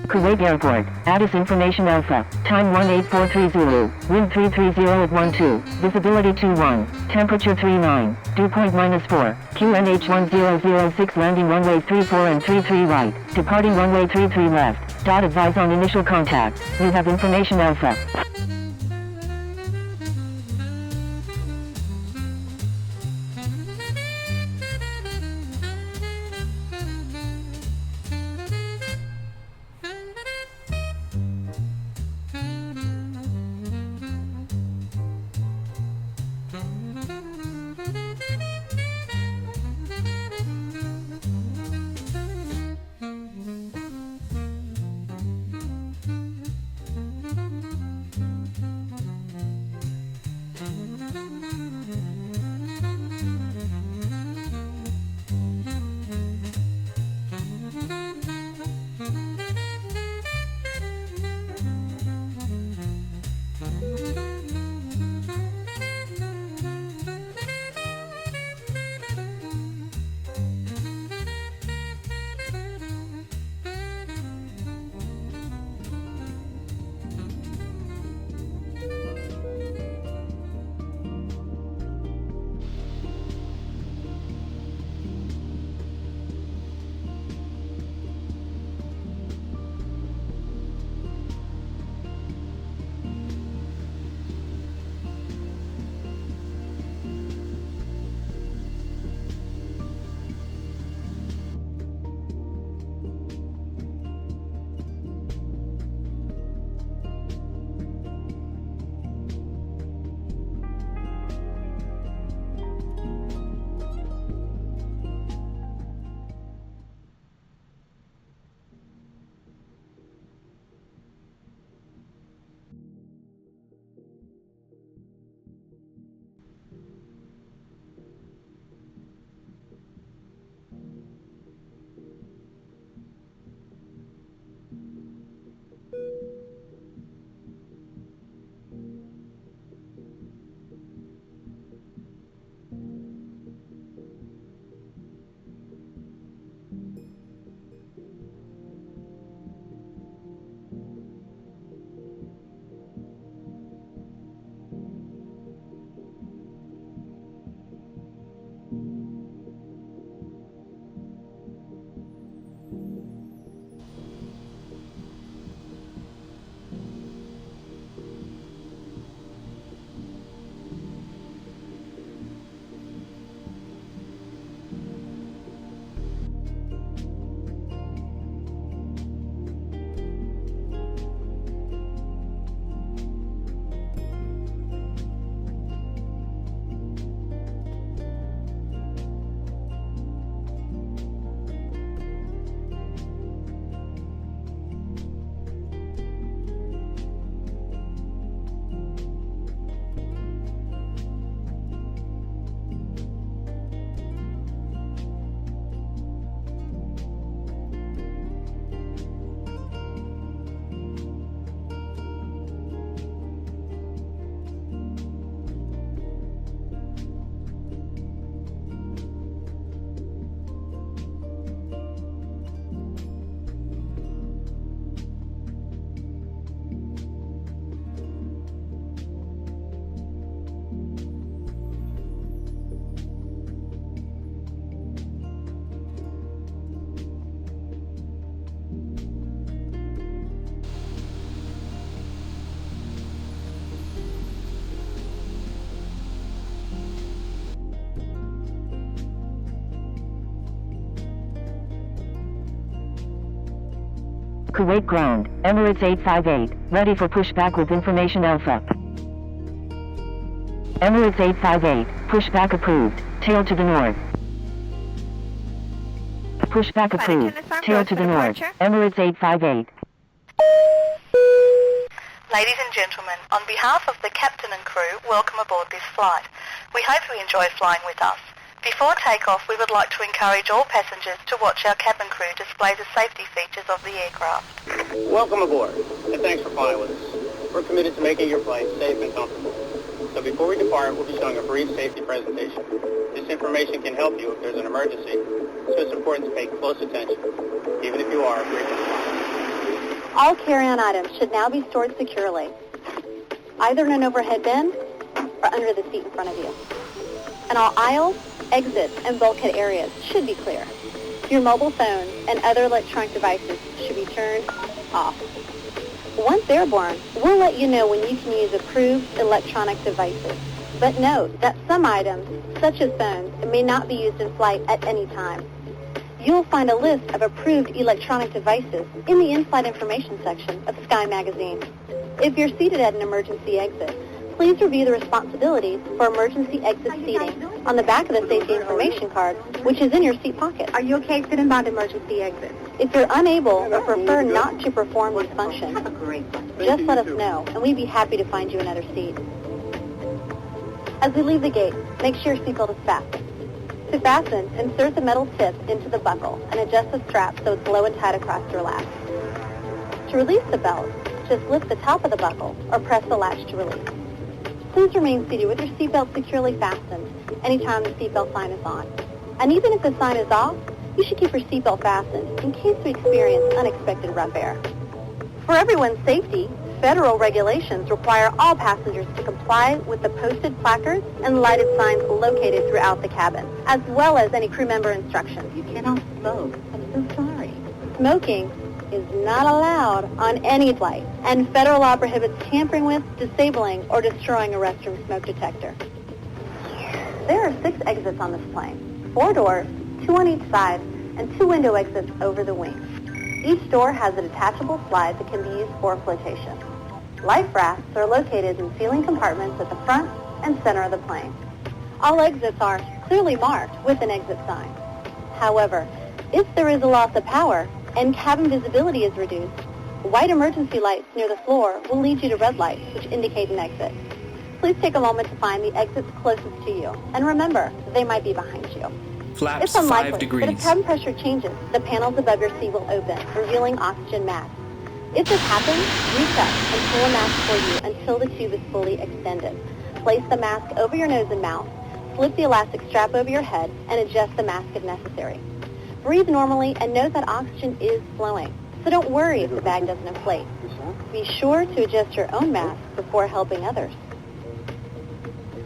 Kuwait Airport, ATIS Information Alpha, time 1843 Zulu, wind 330 at 12, visibility 21, temperature 39, dew point -4, QNH 1006 landing runway 34 and 33 right, departing runway 33 left, advise on initial contact, you have Information Alpha. Kuwait ground, Emirates 858, ready for pushback with Information Alpha. Emirates 858, pushback approved, tail to the north. Pushback approved, tail to the north, Emirates 858. Ladies and gentlemen, on behalf of the captain and crew, welcome aboard this flight. We hope you enjoy flying with us. Before takeoff, we would like to encourage all passengers to watch our cabin crew display the safety features of the aircraft. Welcome aboard, and thanks for flying with us. We're committed to making your flight safe and comfortable. So before we depart, we'll be showing a brief safety presentation. This information can help you if there's an emergency, so it's important to pay close attention, even if you are a frequent flyer. All carry-on items should now be stored securely, either in an overhead bin or under the seat in front of you. And all aisles, exits, and bulkhead areas should be clear. Your mobile phones and other electronic devices should be turned off. Once airborne, we'll let you know when you can use approved electronic devices. But note that some items, such as phones, may not be used in flight at any time. You'll find a list of approved electronic devices in the in-flight information section of Sky Magazine. If you're seated at an emergency exit, please review the responsibilities for emergency exit seating on the back of the safety information card, which is in your seat pocket. Are you okay sitting by the emergency exit? If you're unable or prefer not to perform these functions, just let us know, and we'd be happy to find you another seat. As we leave the gate, make sure your seatbelt is fastened. To fasten, insert the metal tip into the buckle and adjust the strap so it's low and tight across your lap. To release the belt, just lift the top of the buckle or press the latch to release. Please remain seated with your seatbelt securely fastened anytime the seatbelt sign is on. And even if the sign is off, you should keep your seatbelt fastened in case we experience unexpected rough air. For everyone's safety, federal regulations require all passengers to comply with the posted placards and lighted signs located throughout the cabin, as well as any crew member instructions. You cannot smoke. I'm so sorry. Smoking is not allowed on any flight, and federal law prohibits tampering with, disabling, or destroying a restroom smoke detector. There are 6 exits on this plane, 4 doors, 2 on each side, and 2 window exits over the wings. Each door has a detachable slide that can be used for flotation. Life rafts are located in ceiling compartments at the front and center of the plane. All exits are clearly marked with an exit sign. However, if there is a loss of power and cabin visibility is reduced, white emergency lights near the floor will lead you to red lights, which indicate an exit. Please take a moment to find the exits closest to you, and remember, they might be behind you. Flaps It's unlikely, 5 degrees. but if cabin pressure changes, the panels above your seat will open, revealing oxygen masks. If this happens, reach up and pull a mask for you until the tube is fully extended. Place the mask over your nose and mouth, slip the elastic strap over your head, and adjust the mask if necessary. Breathe normally and note that oxygen is flowing, so don't worry if the bag doesn't inflate. Be sure to adjust your own mask before helping others.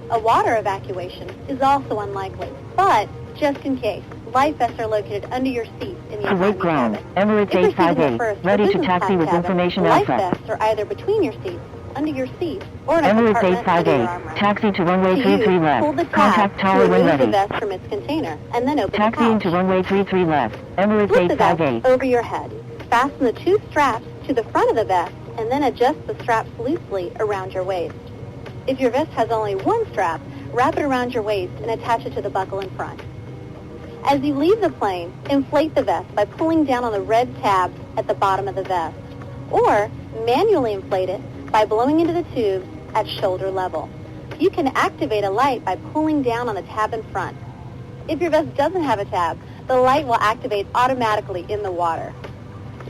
A water evacuation is also unlikely, but just in case, life vests are located under your seat in the Kuwait economy ground, cabin. Emirates If you're seated in the 858, first or ready to business taxi class with cabin, information life alpha. vests are either between your seats, under your seat, or in a Emirates compartment under your 858, armrest. taxi to runway To 33 use, left. pull the tab Contact to tower when remove the ready. vest from its container, and then open Taxiing the to pouch. runway 33 left. Emirates Flip the vest 858. over your head. Fasten the 2 straps to the front of the vest, and then adjust the straps loosely around your waist. If your vest has only 1 strap, wrap it around your waist and attach it to the buckle in front. As you leave the plane, inflate the vest by pulling down on the red tabs at the bottom of the vest, or manually inflate it by blowing into the tubes at shoulder level. You can activate a light by pulling down on the tab in front. If your vest doesn't have a tab, the light will activate automatically in the water.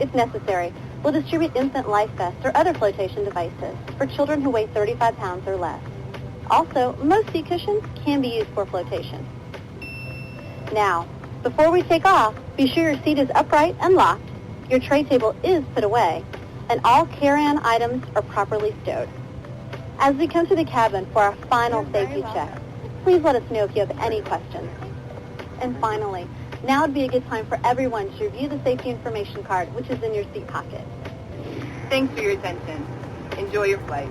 If necessary, we'll distribute infant life vests or other flotation devices for children who weigh 35 pounds or less. Also, most seat cushions can be used for flotation. Now, before we take off, be sure your seat is upright and locked, your tray table is put away, and all carry-on items are properly stowed. As we come to the cabin for our final safety check, please let us know if you have any questions. And finally, now would be a good time for everyone to review the safety information card, which is in your seat pocket. Thanks for your attention. Enjoy your flight.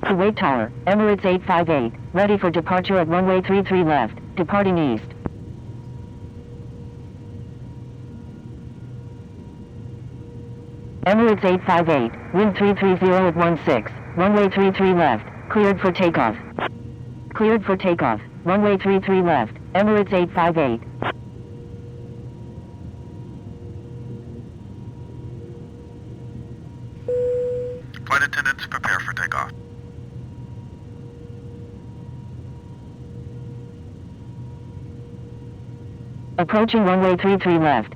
Kuwait Tower, Emirates 858, ready for departure at runway 33 left, departing east. Emirates 858, wind 330 at 16, runway 33 left, cleared for takeoff. Cleared for takeoff, runway 33 left, Emirates 858. Flight attendants, prepare for takeoff. Approaching runway 33 left.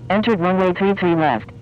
Entered runway 33 left.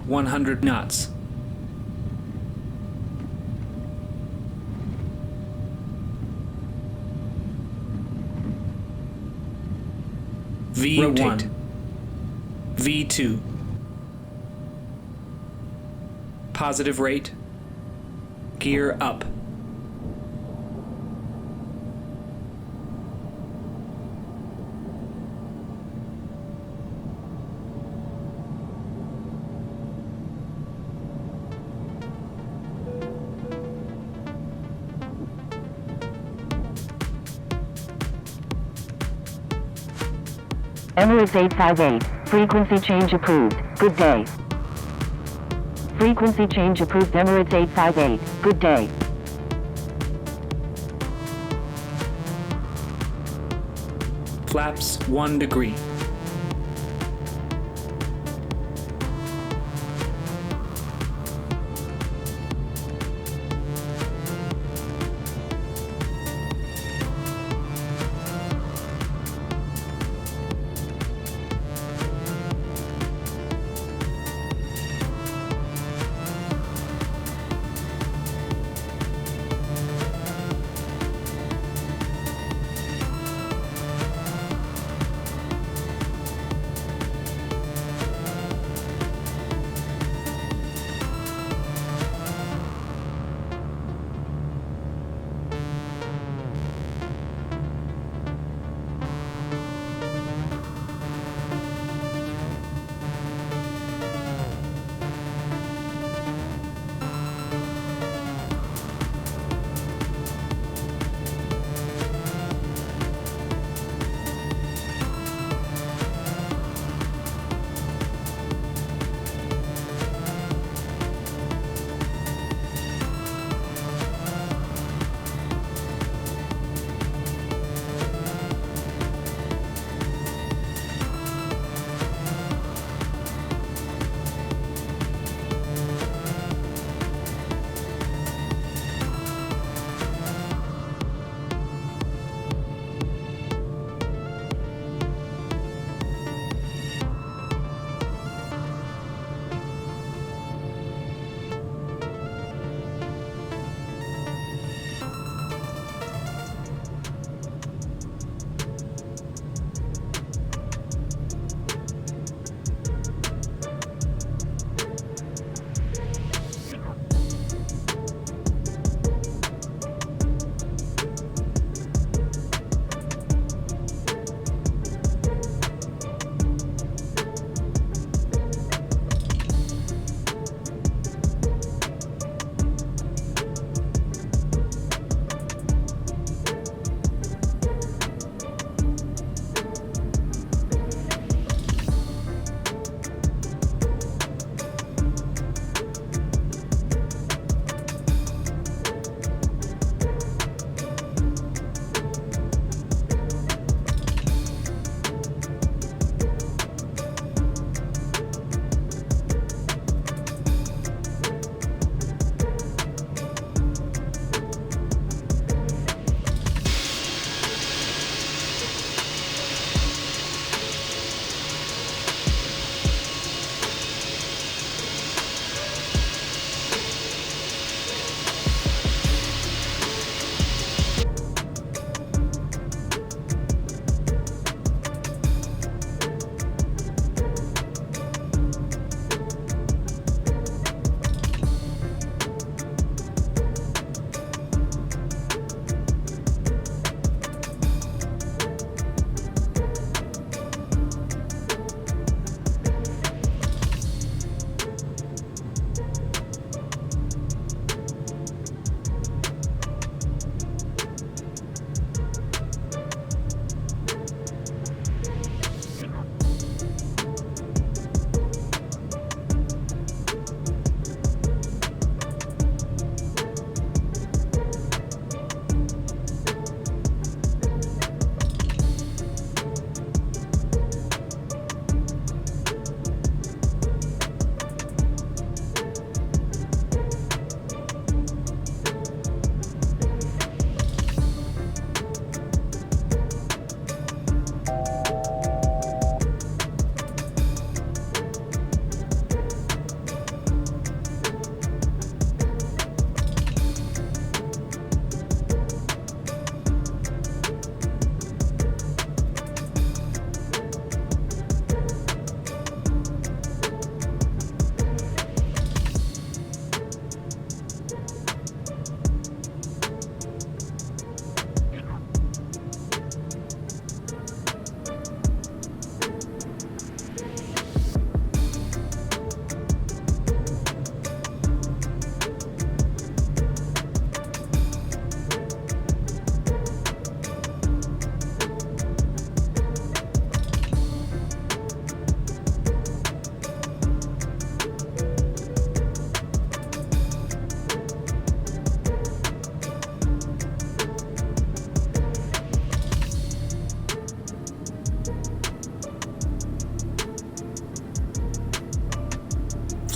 .100 knots. V1. Rotate. V2. Positive rate. Gear up. Emirates 858, frequency change approved, good day. Frequency change approved Emirates 858, good day. Flaps 1 degree.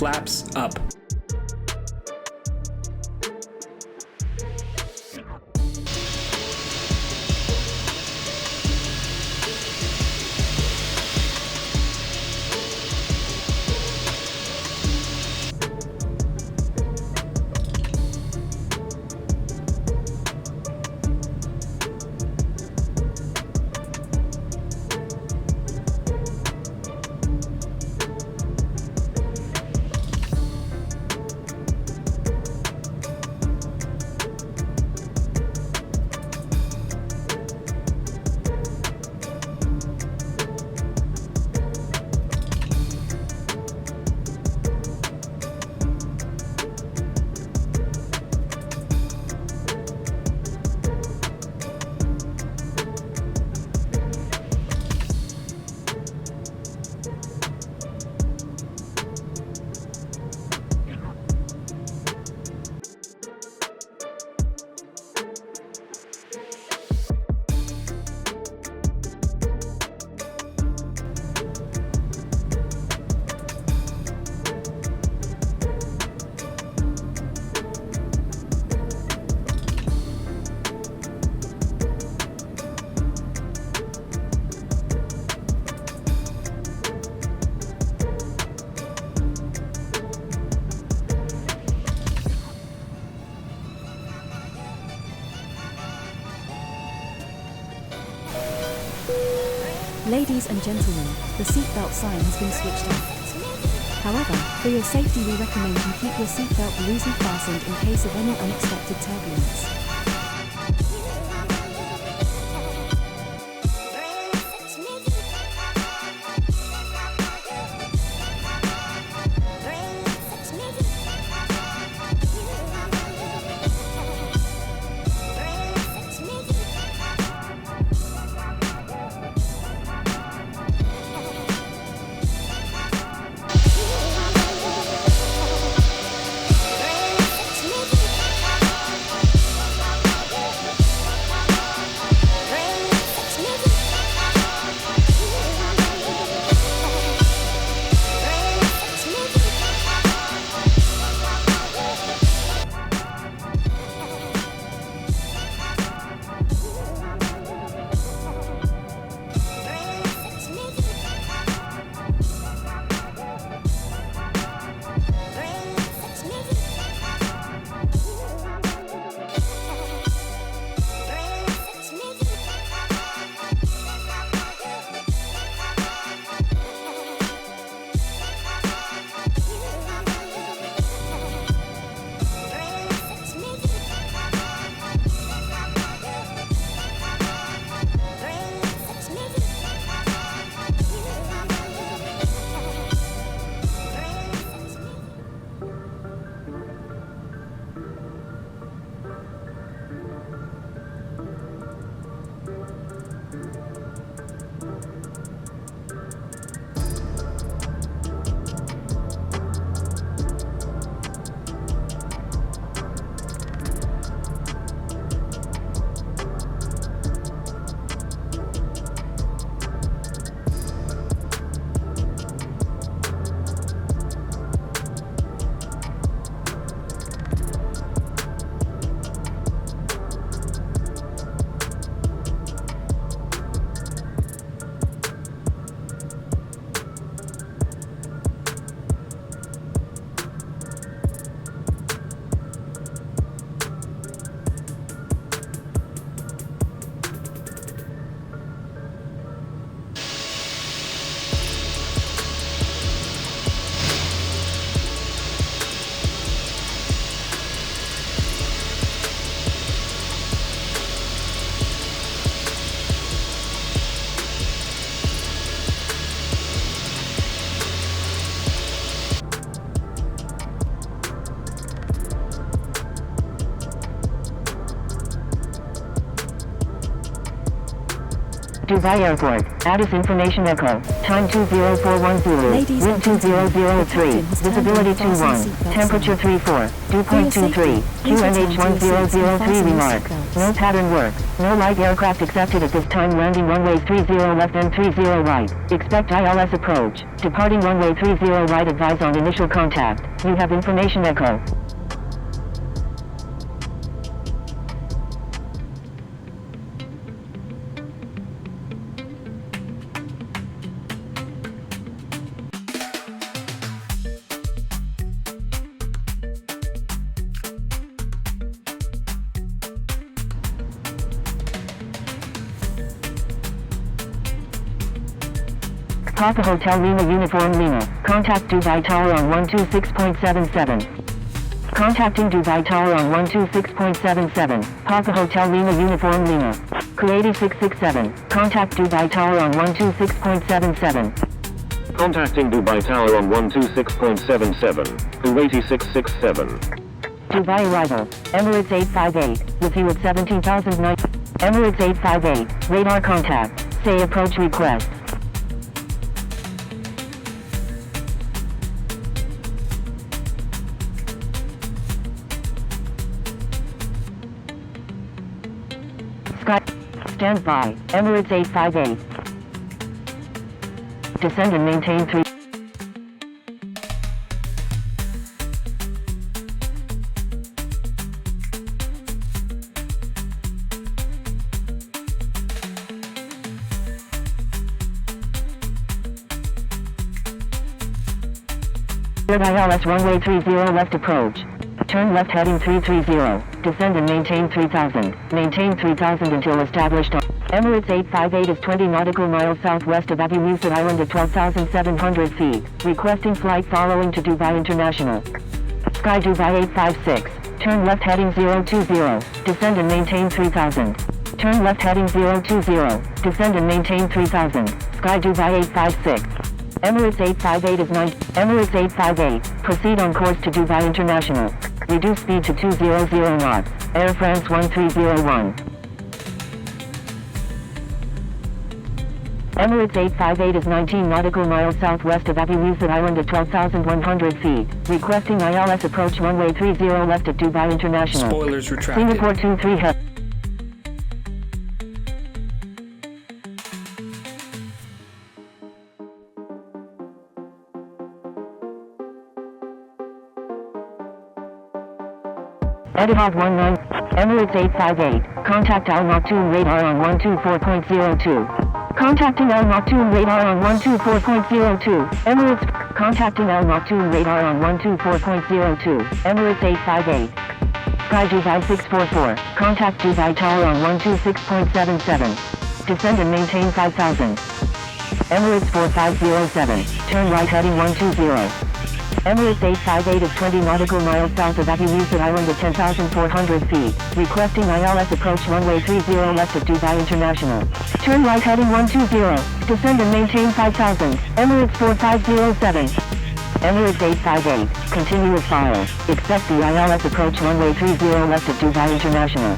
Flaps up. Ladies and gentlemen, the seatbelt sign has been switched off. However, for your safety we recommend you keep your seatbelt loosely fastened in case of any unexpected turbulence. Dubai Airport. Addis Information Echo. Time 2041 Zulu. Ladies Wind and gentlemen, 2003. the captain has turned Visibility on the fasten 21. seatbelt Temperature sign. 34. Dew For your point 23. safety, please return to your seats and 1003 fasten your remark. seatbelts. No pattern work. No light aircraft accepted at this time. Landing runway 30 left and 30 right. Expect ILS approach. Departing runway 30 right. Advise on initial contact. You have Information Echo. Papa Hotel Lima Uniform Lima. Contact Dubai Tower on 126.77. Contacting Dubai Tower on 126.77. Papa Hotel Lima Uniform Lima. Kuwait 667. Contact Dubai Tower on 126.77. Contacting Dubai Tower on 126.77. Kuwait 667. Dubai arrival. Emirates 858. With you at 17,009. Emirates 858. Radar contact. Say approach request. Sky. Stand by. Emirates 858. Descend and maintain 3. ILS runway 30 left approach. Turn left heading 330. Descend and maintain 3000. Maintain 3000 until established on Emirates 858 is 20 nautical miles southwest of Abu Musa Island at 12,700 feet. Requesting flight following to Dubai International. Sky Dubai 856. Turn left heading 020. Descend and maintain 3000. Turn left heading 020. Descend and maintain 3000. Sky Dubai 856. Emirates 858 is 9. Emirates 858. Proceed on course to Dubai International. Reduce speed to 200 knots. Air France 1301. Emirates 858 is 19 nautical miles southwest of Abu Musa Island at 12,100 feet. Requesting ILS approach runway 30 left at Dubai International. Spoilers retracted. Singapore 23 head. Etihad 19. Emirates 858. Contact Al Maktoum radar on 124.02. Contacting Al Maktoum radar on 124.02. Emirates. Contacting Al Maktoum radar on 124.02. Emirates 858. Sky Dubai 644. Contact Dubai Tower on 126.77. Descend and maintain 5000. Emirates 4507. Turn right heading 120. Emirates 858 is 20 nautical miles south of Abu Musa Island at 10,400 feet. Requesting ILS approach runway 30 left at Dubai International. Turn right heading 120. Descend and maintain 5000. Emirates 4507. Emirates 858. Continue with fire. Expect the ILS approach runway 30 left at Dubai International.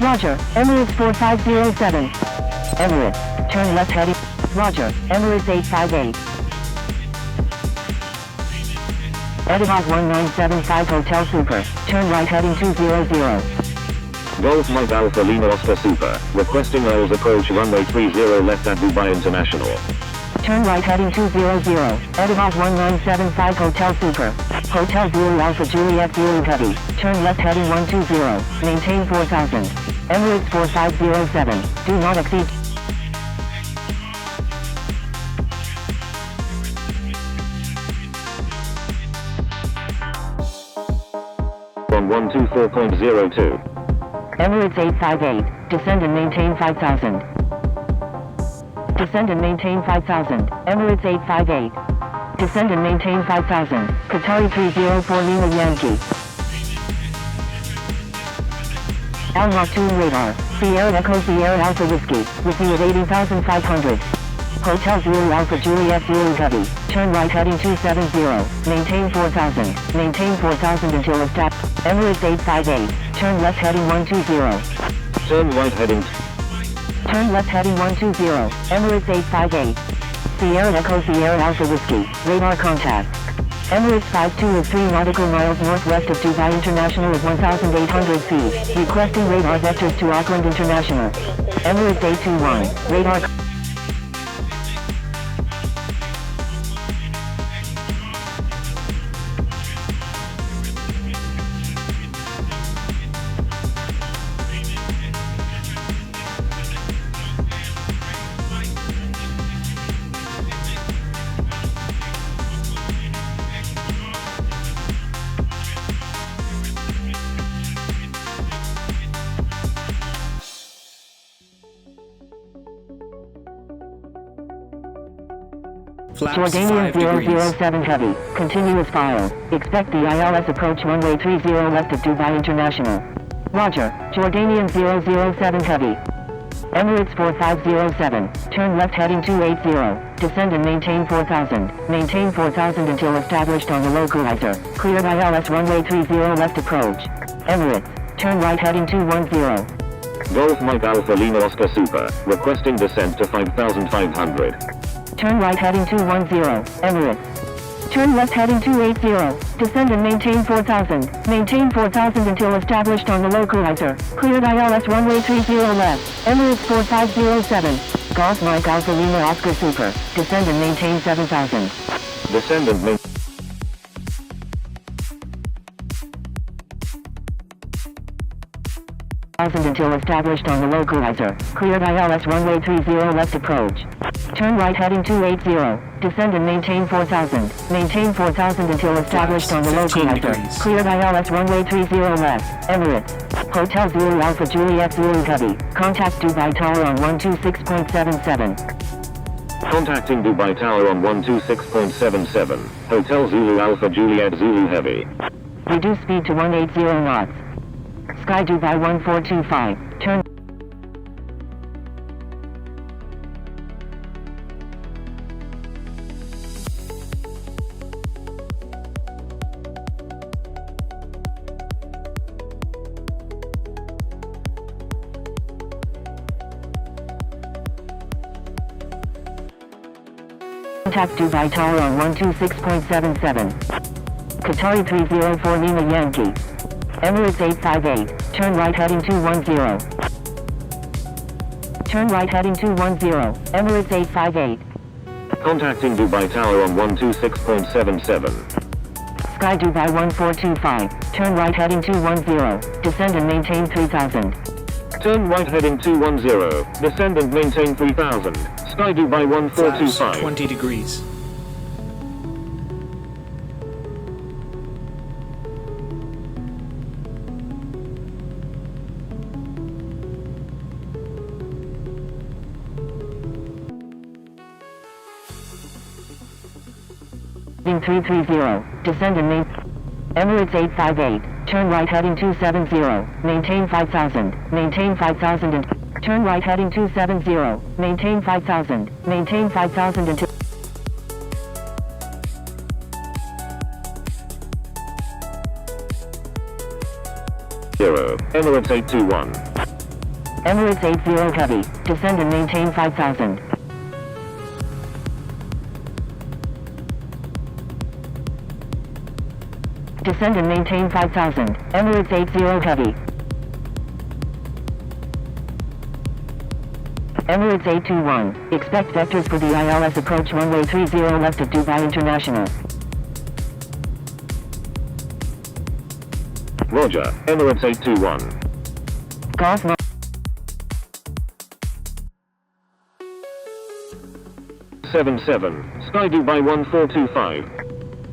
Roger. Emirates 4507. Emirates. Turn left heading. Roger. Emirates 858. Etihad 1975 Hotel Super. Turn right heading 200. Golf Mike Alpha Lima Oscar Super. Requesting ILS approach runway 30 left at Dubai International. Turn right heading 200. Etihad 1975 Hotel Super. Hotel Zulu Alpha Juliet Zulu Heavy. Turn left heading 120. Maintain 4000. Emirates 4507. Do not exceed. On 124.02. Emirates 858. Descend and maintain 5000. Descend and maintain 5000. Emirates 858. Descend and maintain 5000. Qatari 304 Lima Yankee. Al Maktoum radar. Sierra Echo Sierra Alpha Whiskey. With you at 80,500. Hotel Zulu Alpha Juliet Zulu Heavy. Turn right heading 270. Maintain 4000. Maintain 4000 until established. Emirates 858. Turn left heading 120. Turn right heading. Turn left heading 120, Emirates 858. Sierra Echo Sierra Alpha Whiskey, radar contact. Emirates 52 is 3 nautical miles northwest of Dubai International at 1,800 feet, requesting radar vectors to Auckland International. Emirates 821, radar Flaps Jordanian 5 degrees. 007 Heavy, continuous file. Expect the ILS approach runway 30 left of Dubai International. Roger, Jordanian 007 Heavy. Emirates 4507, turn left heading 280, descend and maintain 4000. Maintain 4000 until established on the localizer. Cleared ILS runway 30 left approach. Emirates, turn right heading 210. Golf Mike Alpha Lima Oscar Super, requesting descent to 5,500. Turn right heading 210, Emirates. Turn left heading 280, descend and maintain 4000. Maintain 4000 until established on the localizer. Cleared ILS runway 30 left, Emirates 4507. Golf Mike Alpha Lima Oscar Super, descend and maintain 7000. Descend and maintain. Until established on the localizer. Cleared ILS runway 30 left approach. Turn right heading 280. Descend and maintain 4000. Maintain 4000 until established on the 15 localizer. degrees. Cleared ILS runway 30 left. Emirates. Hotel Zulu Alpha Juliet Zulu Heavy. Contact Dubai Tower on 126.77. Contacting Dubai Tower on 126.77. Hotel Zulu Alpha Juliet Zulu Heavy. Reduce speed to 180 knots. Sky Dubai 1425. Turn. Contact Dubai Tower on 126.77. Qatari 304 Lima Yankee. Emirates 858, turn right heading 210. Turn right heading 210, Emirates 858. Contacting Dubai Tower on 126.77. Sky Dubai 1425, turn right heading 210, descend and maintain 3000. Turn right heading 210, descend and maintain 3000. Sky Dubai Flaps 1425. 20 degrees. Heading 330, descend and maintain. Emirates 858, turn right heading 270, maintain 5000, maintain 5000 and turn right heading 270, maintain 5000, maintain 5000 until Emirates 821. Emirates 80 Heavy, descend and maintain 5000. Descend and maintain 5000, Emirates 80 Heavy. Emirates 821, expect vectors for the ILS approach runway 30 left of Dubai International. Roger, Emirates 821. Golf 77, Sky Dubai 1425.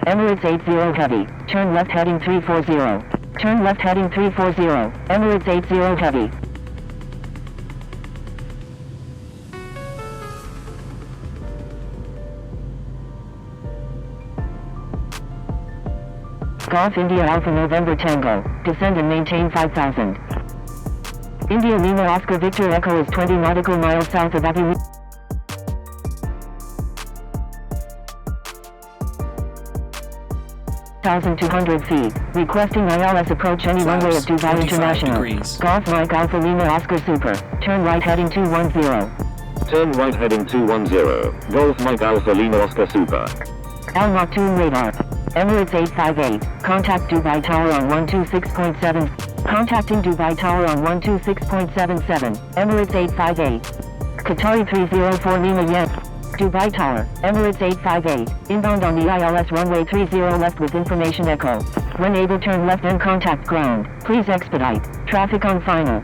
Emirates 80 Heavy, turn left heading 340. Turn left heading 340, Emirates 80 Heavy. Golf India Alpha November Tango, descend and maintain 5000. India Lima Oscar Victor Echo is 20 nautical miles south of Aviation. 1,200 feet. Requesting ILS approach any Flaps, runway of Dubai 25 International. degrees. Golf Mike Alpha Lima Oscar Super. Turn right heading 210. Turn right heading 210. Golf Mike Alpha Lima Oscar Super. Al Maktoum radar. Emirates 858. Contact Dubai Tower on 126.7. Contacting Dubai Tower on 126.77. Emirates 858. Qatari 304 Lima Yankee. Dubai Tower, Emirates 858, inbound on the ILS runway 30 left with information echo. When able turn left and contact ground, please expedite. Traffic on final.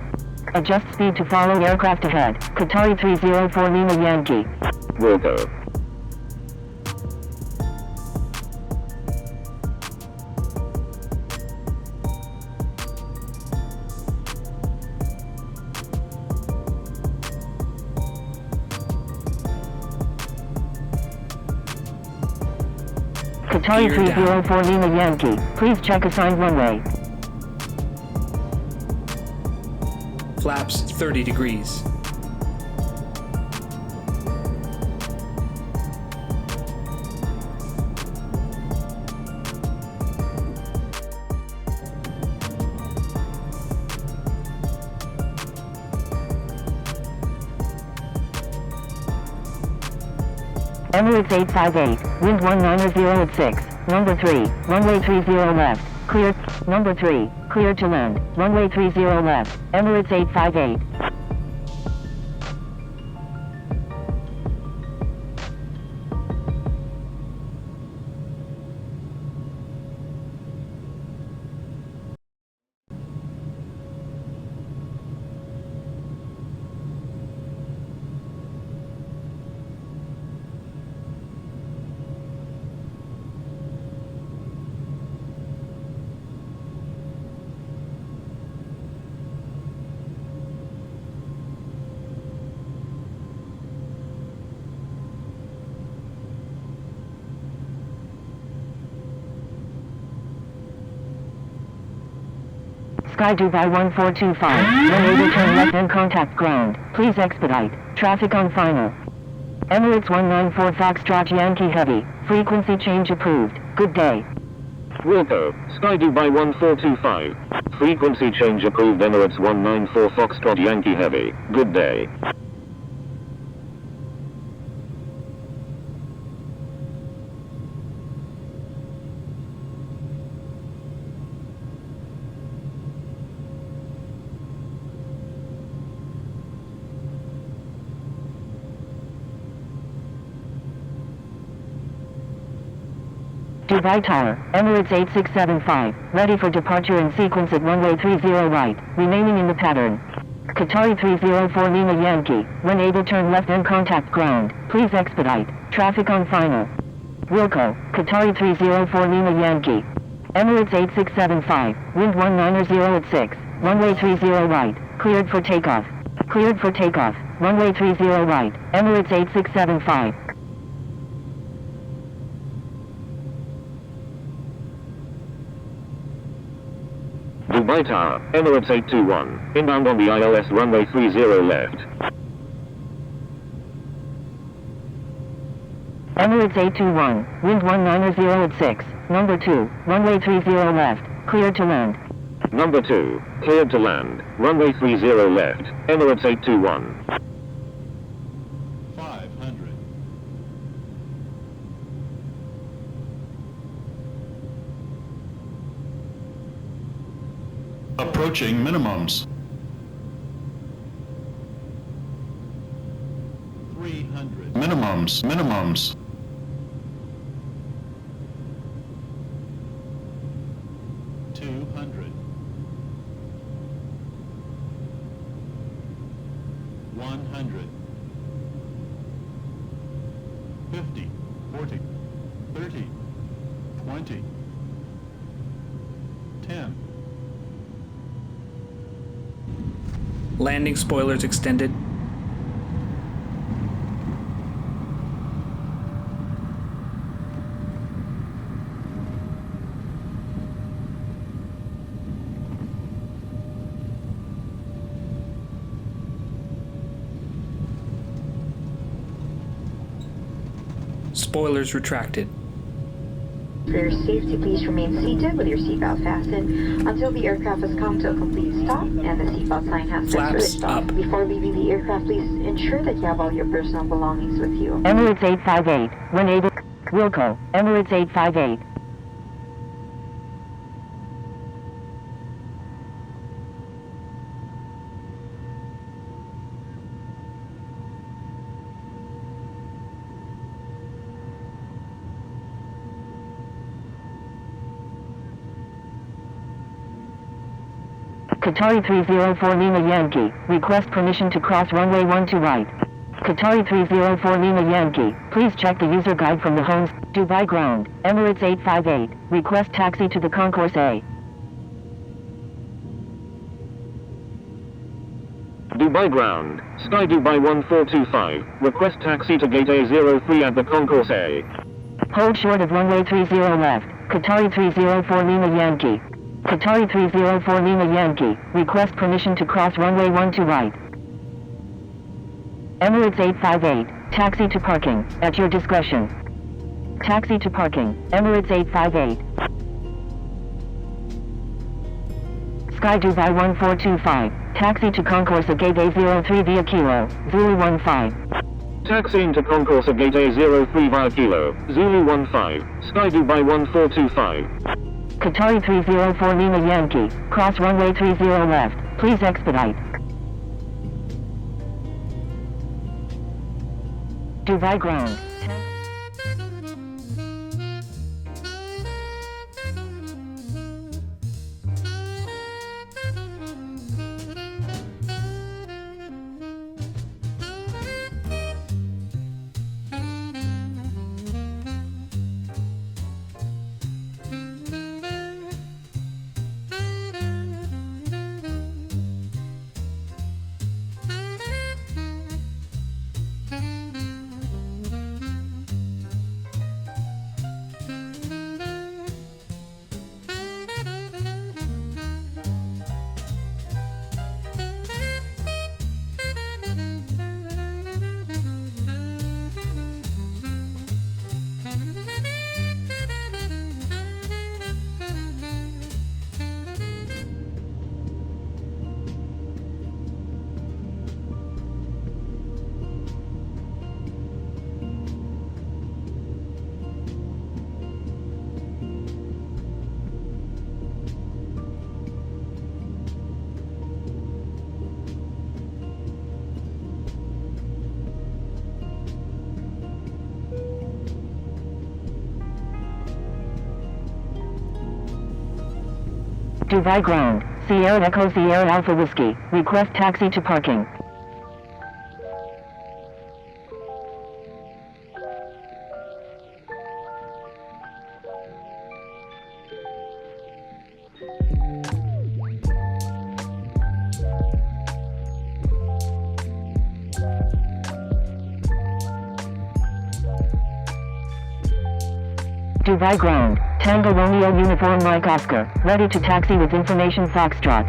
Adjust speed to follow aircraft ahead. Qatari 304 Lima Yankee. Wilco. Qatari Gear down. 304 Lima Yankee, please check assigned runway. Flaps 30 degrees. Emirates 858, wind 190 at 6, number 3, runway 30 left, clear, number 3, clear to land, runway 30 left, Emirates 858. Sky Dubai 1425, when able turn left and contact ground, please expedite. Traffic on final. Emirates 194 Foxtrot Yankee Heavy, frequency change approved. Good day. Wilco, Sky Dubai 1425. Frequency change approved. Emirates 194 Foxtrot Yankee Heavy. Good day. Dubai Tower, Emirates 8675, ready for departure in sequence at runway 30 right, remaining in the pattern. Qatari 304 Lima Yankee, when able turn left and contact ground, please expedite. Traffic on final. Wilco, Qatari 304 Lima Yankee. Emirates 8675, wind 190 at 6, runway 30 right, cleared for takeoff. Cleared for takeoff, runway 30 right, Emirates 8675. Dubai Tower, Emirates 821, inbound on the ILS runway 30 left. Emirates 821, wind 190 at 6, number 2, runway 30 left, cleared to land. Number 2, cleared to land, runway 30 left, Emirates 821. 500. Approaching minimums. 300. Minimums. 200. 100. 50, 40, 30, 20, 10. Landing spoilers extended. Spoilers retracted. For your safety, please remain seated with your seatbelt fastened until the aircraft has come to a complete stop and the seatbelt sign has been Flaps switched off. up. Before leaving the aircraft, please ensure that you have all your personal belongings with you. Emirates 858, when able. Wilco, Emirates 858. Qatari 304 Lima Yankee, request permission to cross runway 12 right. Qatari 304 Lima Yankee, please check the user guide from the homes, Dubai ground, Emirates 858, request taxi to the concourse A. Dubai ground, Sky Dubai 1425, request taxi to gate A03 at the concourse A. Hold short of runway 30 left, Qatari 304 Lima Yankee. Qatari 304 Lima Yankee, request permission to cross runway 12 right. Emirates 858, taxi to parking, at your discretion. Taxi to parking, Emirates 858. Sky Dubai 1425, taxi to concourse at gate A03 via Kilo, Zulu 15. Taxiing to concourse at gate A03 via Kilo, Zulu 15, Sky Dubai 1425. Qatari 304 Lima Yankee, cross runway 30 left, please expedite. Dubai ground. Dubai ground, Sierra Echo Sierra Alpha Whiskey, request taxi to parking. Dubai ground, Tango Romeo Uniform Mike Oscar, ready to taxi with information Foxtrot.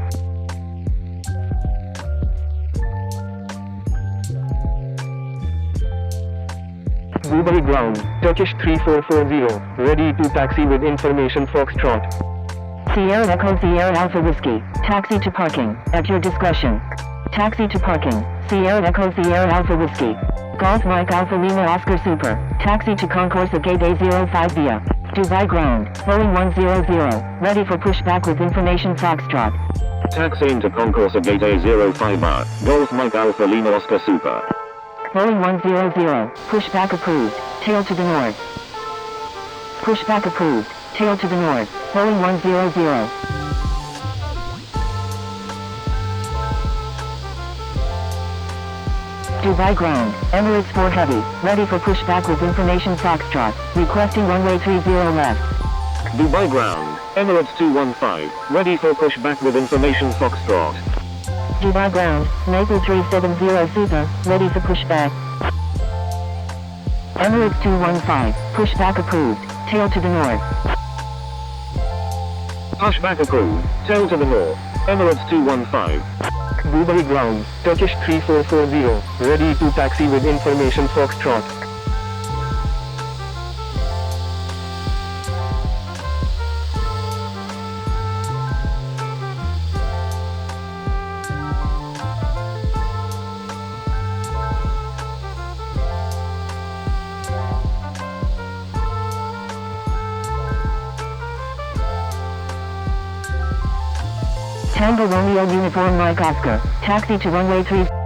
Dubai ground, Turkish 3440, ready to taxi with information Foxtrot. Sierra Echo Sierra Alpha Whiskey, taxi to parking, at your discretion. Taxi to parking, Sierra Echo Sierra Alpha Whiskey. Golf Mike Alpha Lima Oscar Super, taxi to concourse at gate A05 via Dubai ground, Boeing 100, ready for pushback with information Foxtrot. Taxiing to concourse at gate A05 bar, Golf Mike Alpha Lima Oscar Super. Boeing 100, pushback approved, tail to the north. Pushback approved, tail to the north, Boeing 100. Dubai ground, Emirates 4 Heavy, ready for pushback with information Foxtrot, requesting runway 30 left. Dubai ground, Emirates 215, ready for pushback with information Foxtrot. Dubai ground, Maple 370 Super, ready for pushback. Emirates 215, pushback approved, tail to the north. Pushback approved, tail to the north, Emirates 215. Dubai ground, Turkish 3440, ready to taxi with information Foxtrot. Tango Romeo Uniform Mike Oscar, taxi to runway 3.